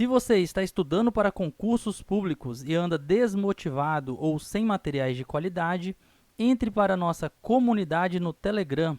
Se você está estudando para concursos públicos e anda desmotivado ou sem materiais de qualidade, entre para a nossa comunidade no Telegram.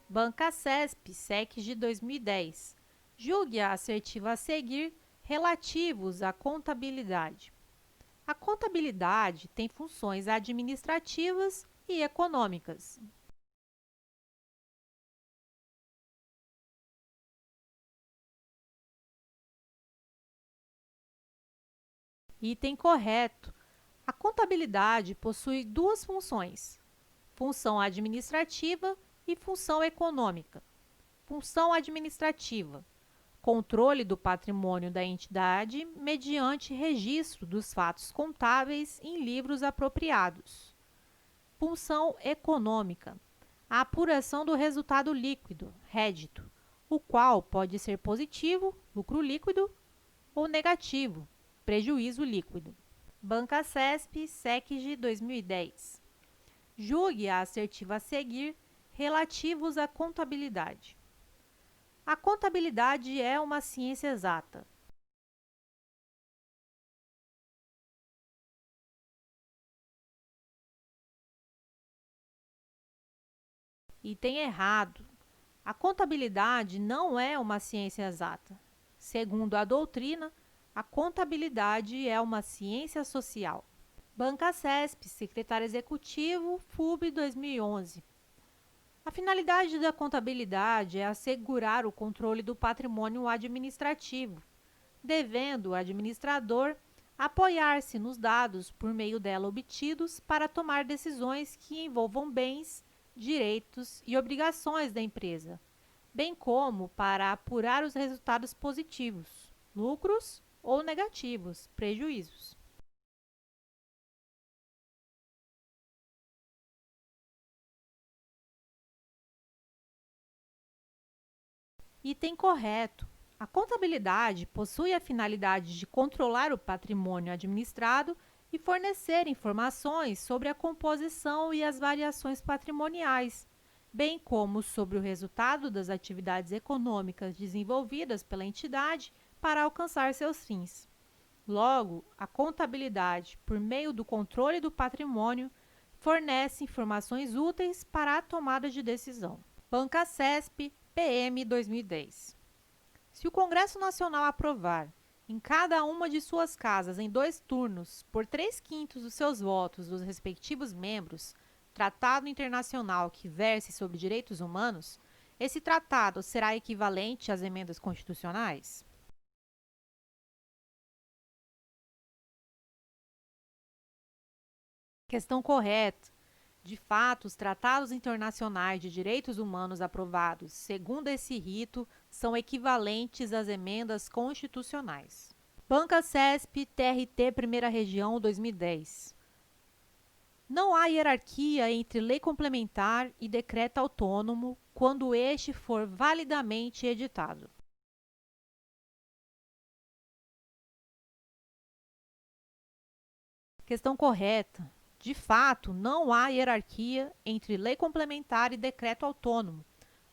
Banca CESP, SEC de 2010. Julgue a assertiva a seguir relativos à contabilidade. A contabilidade tem funções administrativas e econômicas. Item correto. A contabilidade possui duas funções: função administrativa e função econômica. Função administrativa: controle do patrimônio da entidade mediante registro dos fatos contábeis em livros apropriados. Função econômica: a apuração do resultado líquido, rédito, o qual pode ser positivo, lucro líquido, ou negativo, prejuízo líquido. Banca CESP, SEC de 2010. Julgue a assertiva a seguir relativos à contabilidade. A contabilidade é uma ciência exata. Item errado. A contabilidade não é uma ciência exata. Segundo a doutrina, a contabilidade é uma ciência social. Banca CESP, Secretário Executivo, FUB 2011. A finalidade da contabilidade é assegurar o controle do patrimônio administrativo, devendo o administrador apoiar-se nos dados por meio dela obtidos para tomar decisões que envolvam bens, direitos e obrigações da empresa, bem como para apurar os resultados positivos, lucros ou negativos, prejuízos. Item correto. A contabilidade possui a finalidade de controlar o patrimônio administrado e fornecer informações sobre a composição e as variações patrimoniais, bem como sobre o resultado das atividades econômicas desenvolvidas pela entidade para alcançar seus fins. Logo, a contabilidade, por meio do controle do patrimônio, fornece informações úteis para a tomada de decisão. Banca CESP, PM 2010. Se o Congresso Nacional aprovar, em cada uma de suas casas em 2 turnos, por 3/5 dos seus votos dos respectivos membros, tratado internacional que verse sobre direitos humanos, esse tratado será equivalente às emendas constitucionais? Questão correta. De fato, os tratados internacionais de direitos humanos aprovados segundo esse rito são equivalentes às emendas constitucionais. Banca CESP, TRT Primeira Região 2010. Não há hierarquia entre lei complementar e decreto autônomo quando este for validamente editado. Questão correta. De fato, não há hierarquia entre lei complementar e decreto autônomo.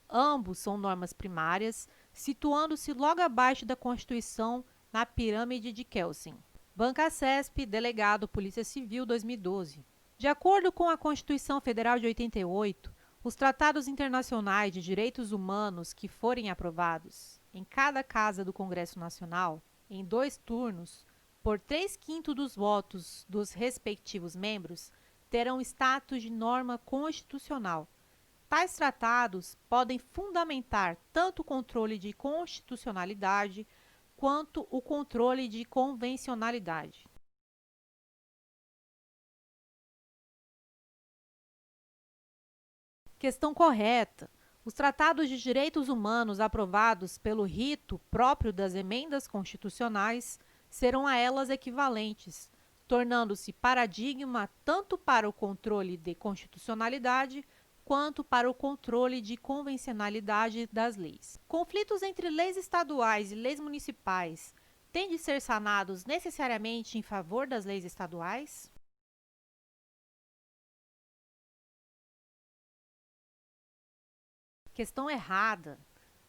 Ambos são normas primárias, situando-se logo abaixo da Constituição na pirâmide de Kelsen. Banca CESP, Delegado Polícia Civil 2012. De acordo com a Constituição Federal de 88, os tratados internacionais de direitos humanos que forem aprovados em cada casa do Congresso Nacional, em 2 turnos, por 3/5 dos votos dos respectivos membros, terão status de norma constitucional. Tais tratados podem fundamentar tanto o controle de constitucionalidade quanto o controle de convencionalidade. Questão correta. Os tratados de direitos humanos aprovados pelo rito próprio das emendas constitucionais serão a elas equivalentes, tornando-se paradigma tanto para o controle de constitucionalidade quanto para o controle de convencionalidade das leis. Conflitos entre leis estaduais e leis municipais têm de ser sanados necessariamente em favor das leis estaduais? Questão errada.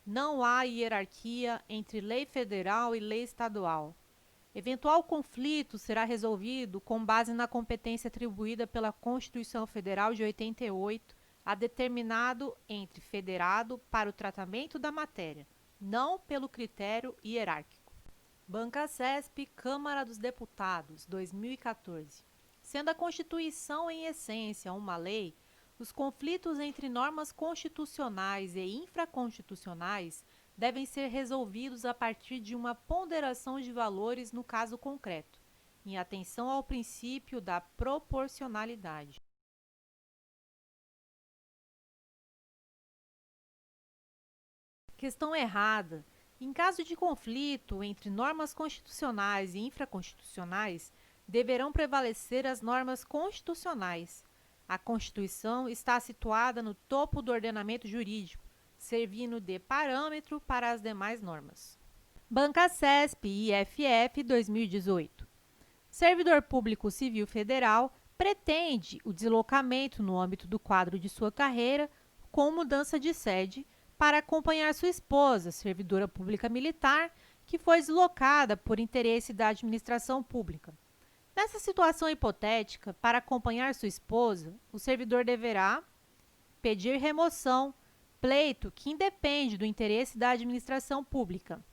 Não há hierarquia entre lei federal e lei estadual. Eventual conflito será resolvido com base na competência atribuída pela Constituição Federal de 88, a determinado entre federado para o tratamento da matéria, não pelo critério hierárquico. Banca CESP, Câmara dos Deputados, 2014. Sendo a Constituição, em essência, uma lei, os conflitos entre normas constitucionais e infraconstitucionais devem ser resolvidos a partir de uma ponderação de valores no caso concreto, em atenção ao princípio da proporcionalidade. Questão errada. Em caso de conflito entre normas constitucionais e infraconstitucionais, deverão prevalecer as normas constitucionais. A Constituição está situada no topo do ordenamento jurídico, servindo de parâmetro para as demais normas. Banca CESP e IFF 2018. Servidor Público Civil Federal pretende o deslocamento no âmbito do quadro de sua carreira com mudança de sede para acompanhar sua esposa, servidora pública militar, que foi deslocada por interesse da administração pública. Nessa situação hipotética, para acompanhar sua esposa, o servidor deverá pedir remoção, pleito que independe do interesse da administração pública.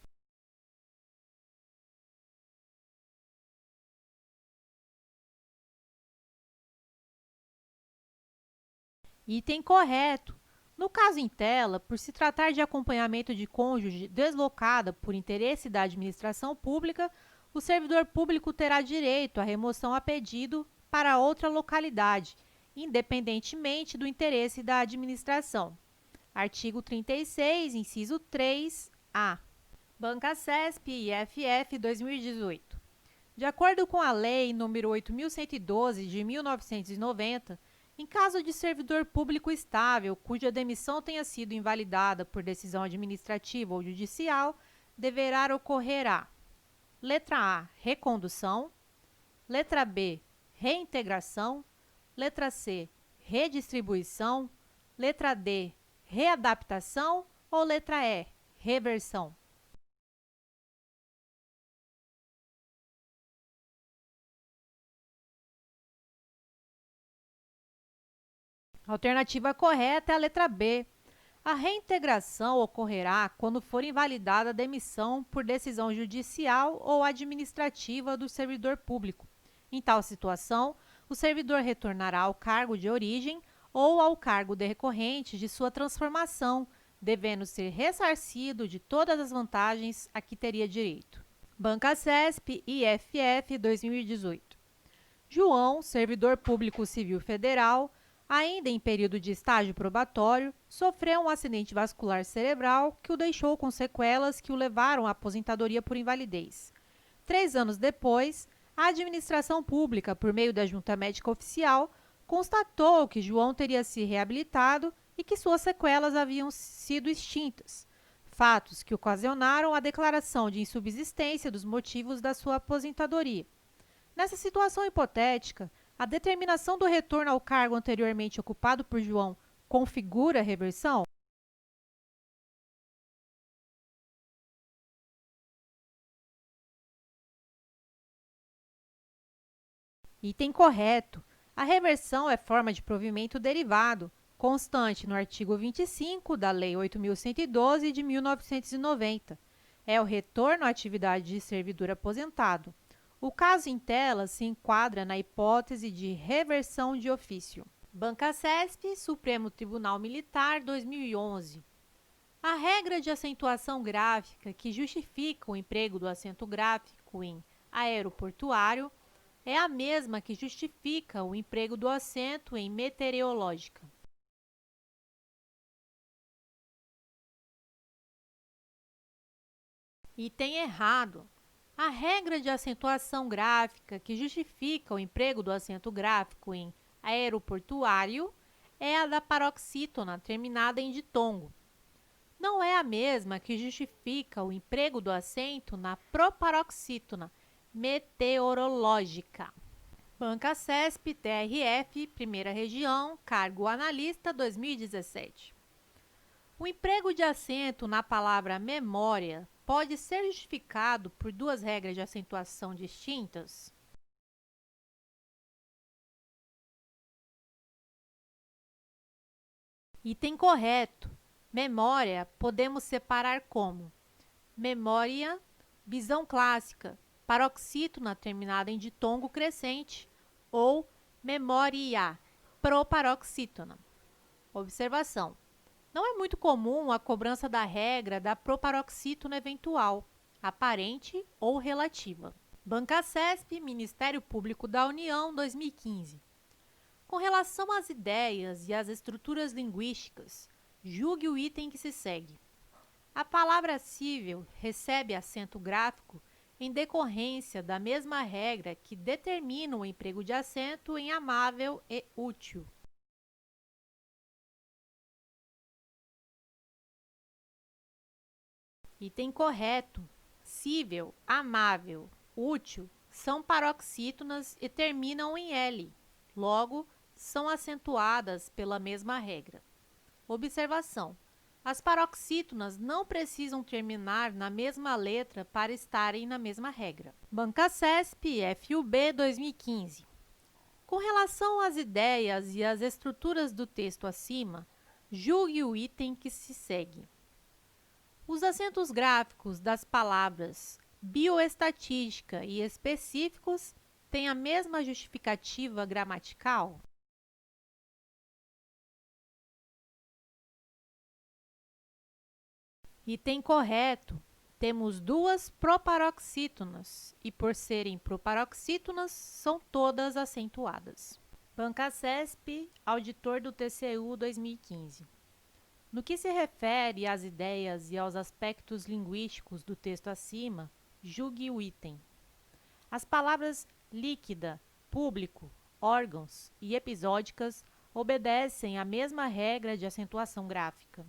Item correto. No caso em tela, por se tratar de acompanhamento de cônjuge deslocada por interesse da administração pública, o servidor público terá direito à remoção a pedido para outra localidade, independentemente do interesse da administração. Artigo 36, inciso 3-A. Banca CESP e IFF 2018. De acordo com a Lei nº 8.112, de 1990, em caso de servidor público estável, cuja demissão tenha sido invalidada por decisão administrativa ou judicial, deverá ocorrer a: letra A, recondução; letra B, reintegração; letra C, redistribuição; letra D, readaptação ou letra E, reversão. A alternativa correta é a letra B. A reintegração ocorrerá quando for invalidada a demissão por decisão judicial ou administrativa do servidor público. Em tal situação, o servidor retornará ao cargo de origem ou ao cargo decorrente de sua transformação, devendo ser ressarcido de todas as vantagens a que teria direito. Banca CESP IFF 2018. João, servidor público civil federal, ainda em período de estágio probatório, sofreu um acidente vascular cerebral que o deixou com sequelas que o levaram à aposentadoria por invalidez. 3 anos depois, a administração pública, por meio da junta médica oficial, constatou que João teria se reabilitado e que suas sequelas haviam sido extintas, fatos que ocasionaram a declaração de insubsistência dos motivos da sua aposentadoria. Nessa situação hipotética, a determinação do retorno ao cargo anteriormente ocupado por João configura a reversão? Item correto. A reversão é forma de provimento derivado, constante no artigo 25 da Lei 8.112 de 1990. É o retorno à atividade de servidor aposentado. O caso em tela se enquadra na hipótese de reversão de ofício. Banca CESP, Supremo Tribunal Militar, 2011. A regra de acentuação gráfica que justifica o emprego do acento gráfico em aeroportuário é a mesma que justifica o emprego do acento em meteorológica. Item errado. A regra de acentuação gráfica que justifica o emprego do acento gráfico em aeroportuário é a da paroxítona terminada em ditongo. Não é a mesma que justifica o emprego do acento na proparoxítona meteorológica. Banca CESP, TRF, Primeira Região, Cargo Analista 2017. O emprego de acento na palavra memória pode ser justificado por duas regras de acentuação distintas? Item correto. Memória podemos separar como memória, visão clássica, paroxítona terminada em ditongo crescente, ou memória, proparoxítona. Observação. Não é muito comum a cobrança da regra da proparoxítona eventual, aparente ou relativa. Bancacesp, Ministério Público da União, 2015. Com relação às ideias e às estruturas linguísticas, julgue o item que se segue. A palavra cível recebe acento gráfico em decorrência da mesma regra que determina o emprego de acento em amável e útil. Item correto. Cível, amável, útil são paroxítonas e terminam em L. Logo, são acentuadas pela mesma regra. Observação. As paroxítonas não precisam terminar na mesma letra para estarem na mesma regra. Bancacesp, FUB 2015. Com relação às ideias e às estruturas do texto acima, julgue o item que se segue. Os acentos gráficos das palavras bioestatística e específicos têm a mesma justificativa gramatical? Item correto. Temos duas proparoxítonas e, por serem proparoxítonas, são todas acentuadas. Bancacesp, auditor do TCU 2015. No que se refere às ideias e aos aspectos linguísticos do texto acima, julgue o item. As palavras líquida, público, órgãos e episódicas obedecem à mesma regra de acentuação gráfica.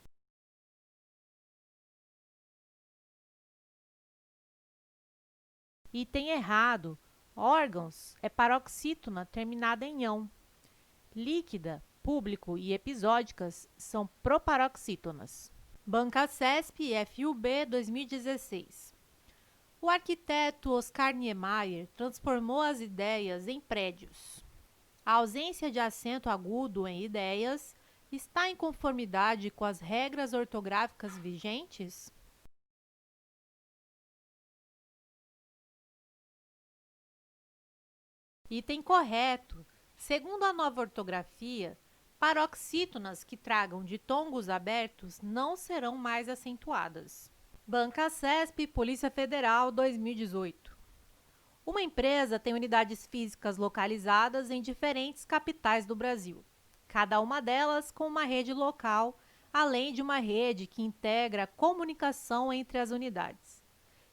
Item errado. Órgãos é paroxítona terminada em ão. Líquida, público e episódicas são proparoxítonas. Bancacesp, FUB 2016. O arquiteto Oscar Niemeyer transformou as ideias em prédios. A ausência de acento agudo em ideias está em conformidade com as regras ortográficas vigentes? Item correto. Segundo a nova ortografia, paroxítonas que tragam ditongos abertos não serão mais acentuadas. Bancacesp, Polícia Federal, 2018. Uma empresa tem unidades físicas localizadas em diferentes capitais do Brasil, cada uma delas com uma rede local, além de uma rede que integra a comunicação entre as unidades.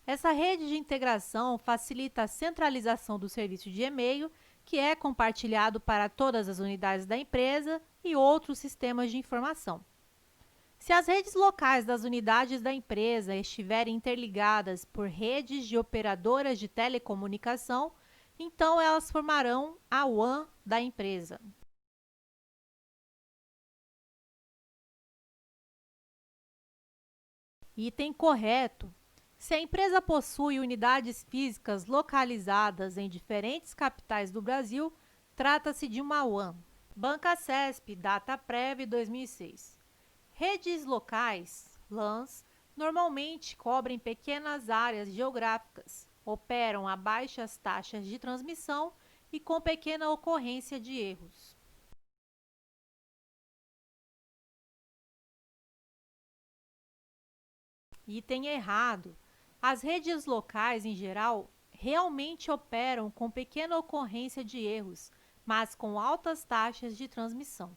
Essa rede de integração facilita a centralização do serviço de e-mail, que é compartilhado para todas as unidades da empresa e outros sistemas de informação. Se as redes locais das unidades da empresa estiverem interligadas por redes de operadoras de telecomunicação, então elas formarão a WAN da empresa. Item correto. Se a empresa possui unidades físicas localizadas em diferentes capitais do Brasil, trata-se de uma WAN. Bancacesp, Dataprev 2006. Redes locais, LANs, normalmente cobrem pequenas áreas geográficas, operam a baixas taxas de transmissão e com pequena ocorrência de erros. Item errado. As redes locais, em geral, realmente operam com pequena ocorrência de erros, mas com altas taxas de transmissão.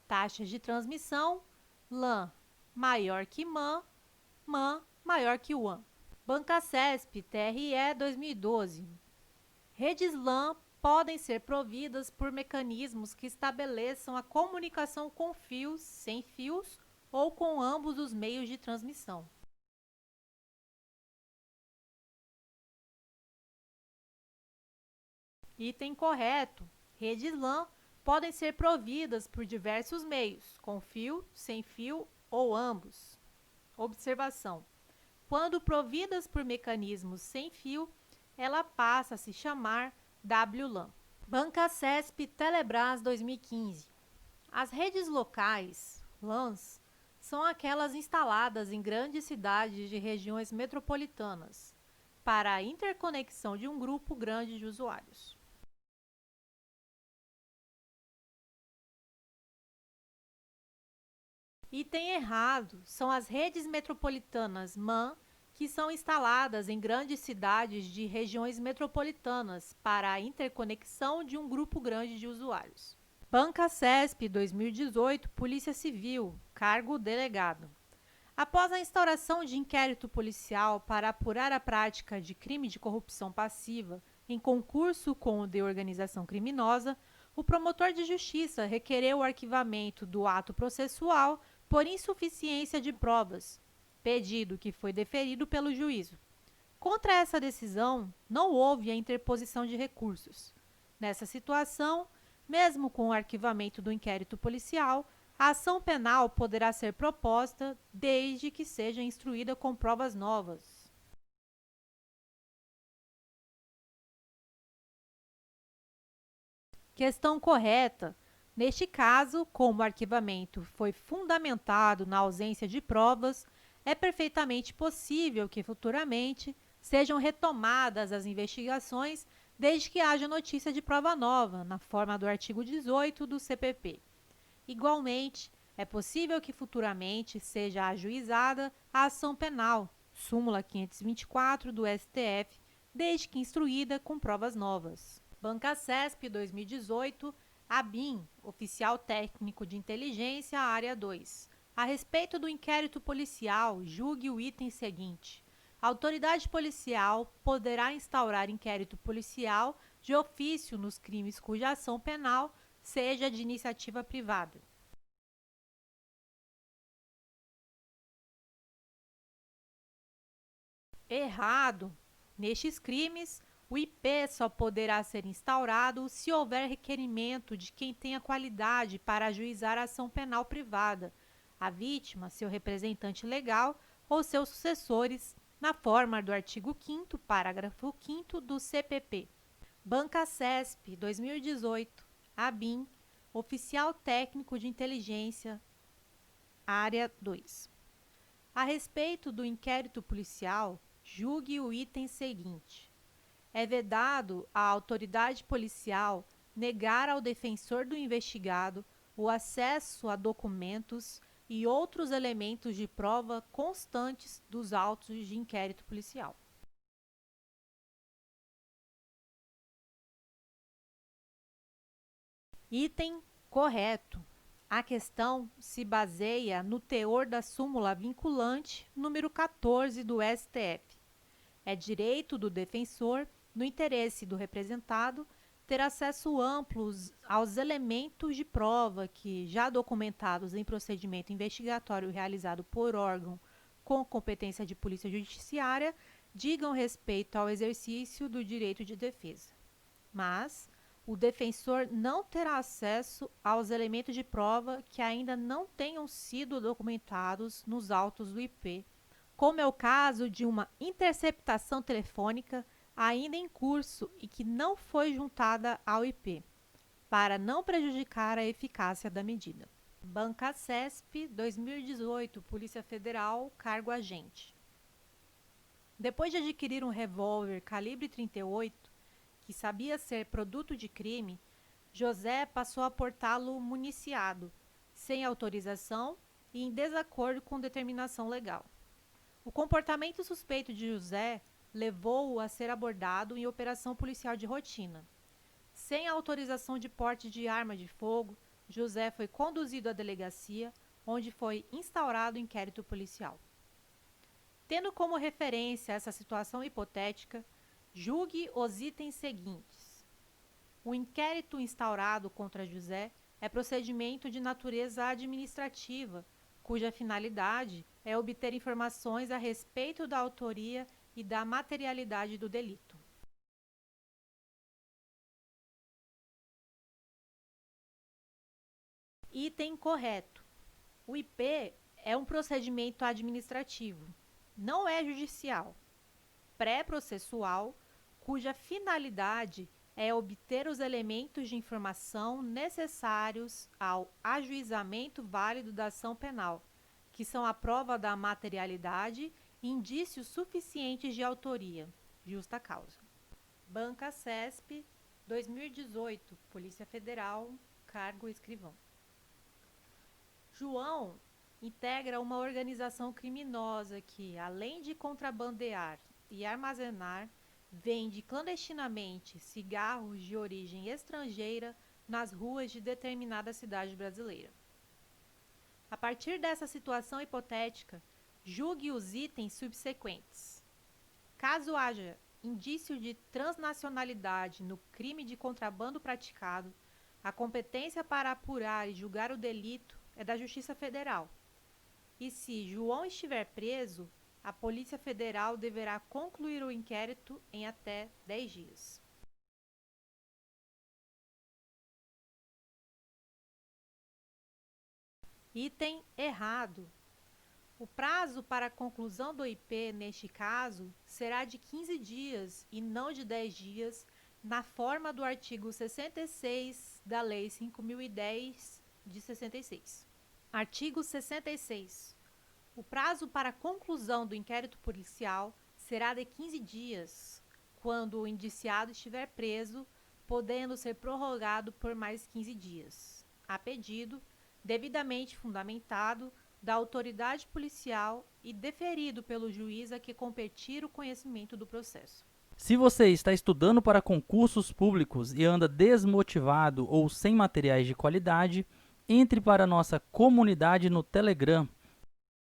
Taxas de transmissão: LAN maior que MAN, MAN maior que WAN. Bancacesp, TRE 2012. Redes LAN podem ser providas por mecanismos que estabeleçam a comunicação com fios, sem fios ou com ambos os meios de transmissão. Item correto. Redes LAN podem ser providas por diversos meios, com fio, sem fio ou ambos. Observação: quando providas por mecanismos sem fio, ela passa a se chamar WLAN. Bancasesp Telebrás 2015. As redes locais, LANs, são aquelas instaladas em grandes cidades de regiões metropolitanas para a interconexão de um grupo grande de usuários. Item errado são as redes metropolitanas MAN, que são instaladas em grandes cidades de regiões metropolitanas para a interconexão de um grupo grande de usuários. Bancasesp 2018, Polícia Civil, cargo delegado. Após a instauração de inquérito policial para apurar a prática de crime de corrupção passiva em concurso com o de organização criminosa, o promotor de justiça requereu o arquivamento do ato processual por insuficiência de provas, pedido que foi deferido pelo juízo. Contra essa decisão, não houve a interposição de recursos. Nessa situação, mesmo com o arquivamento do inquérito policial, a ação penal poderá ser proposta desde que seja instruída com provas novas. Questão correta. Neste caso, como o arquivamento foi fundamentado na ausência de provas, é perfeitamente possível que futuramente sejam retomadas as investigações desde que haja notícia de prova nova, na forma do artigo 18 do CPP. Igualmente, é possível que futuramente seja ajuizada a ação penal, súmula 524 do STF, desde que instruída com provas novas. Bancasesp 2018, ABIN, Oficial Técnico de Inteligência, Área 2. A respeito do inquérito policial, julgue o item seguinte. A autoridade policial poderá instaurar inquérito policial de ofício nos crimes cuja ação penal seja de iniciativa privada. Errado! Nestes crimes, o IP só poderá ser instaurado se houver requerimento de quem tenha qualidade para ajuizar a ação penal privada, a vítima, seu representante legal ou seus sucessores, na forma do artigo 5º, parágrafo 5º do CPP. Bancasesp 2018, ABIN, Oficial Técnico de Inteligência, Área 2. A respeito do inquérito policial, julgue o item seguinte. É vedado à autoridade policial negar ao defensor do investigado o acesso a documentos e outros elementos de prova constantes dos autos de inquérito policial. Item correto. A questão se baseia no teor da súmula vinculante número 14 do STF. É direito do defensor, no interesse do representado, ter acesso amplo aos elementos de prova que, já documentados em procedimento investigatório realizado por órgão com competência de polícia judiciária, digam respeito ao exercício do direito de defesa. Mas o defensor não terá acesso aos elementos de prova que ainda não tenham sido documentados nos autos do IP, como é o caso de uma interceptação telefônica ainda em curso e que não foi juntada ao IP, para não prejudicar a eficácia da medida. Bancasesp 2018, Polícia Federal, cargo agente. Depois de adquirir um revólver calibre 38, que sabia ser produto de crime, José passou a portá-lo municiado, sem autorização e em desacordo com determinação legal. O comportamento suspeito de José levou-o a ser abordado em operação policial de rotina. Sem autorização de porte de arma de fogo, José foi conduzido à delegacia, onde foi instaurado o inquérito policial. Tendo como referência essa situação hipotética, julgue os itens seguintes. O inquérito instaurado contra José é procedimento de natureza administrativa, cuja finalidade é obter informações a respeito da autoria e da materialidade do delito. Item correto. O IP é um procedimento administrativo, não é judicial, pré-processual, cuja finalidade é obter os elementos de informação necessários ao ajuizamento válido da ação penal, que são a prova da materialidade e indícios suficientes de autoria, justa causa. Banca CESP, 2018, Polícia Federal, cargo escrivão. João integra uma organização criminosa que, além de contrabandear e armazenar, vende clandestinamente cigarros de origem estrangeira nas ruas de determinada cidade brasileira. A partir dessa situação hipotética, julgue os itens subsequentes. Caso haja indício de transnacionalidade no crime de contrabando praticado, a competência para apurar e julgar o delito é da Justiça Federal. E se João estiver preso, a Polícia Federal deverá concluir o inquérito em até 10 dias. Item errado. O prazo para a conclusão do IP, neste caso, será de 15 dias e não de 10 dias, na forma do artigo 66 da Lei 5.010, de 66. Artigo 66. O prazo para a conclusão do inquérito policial será de 15 dias, quando o indiciado estiver preso, podendo ser prorrogado por mais 15 dias, a pedido, devidamente fundamentado, da autoridade policial e deferido pelo juiz a que competir o conhecimento do processo. Se você está estudando para concursos públicos e anda desmotivado ou sem materiais de qualidade, entre para a nossa comunidade no Telegram.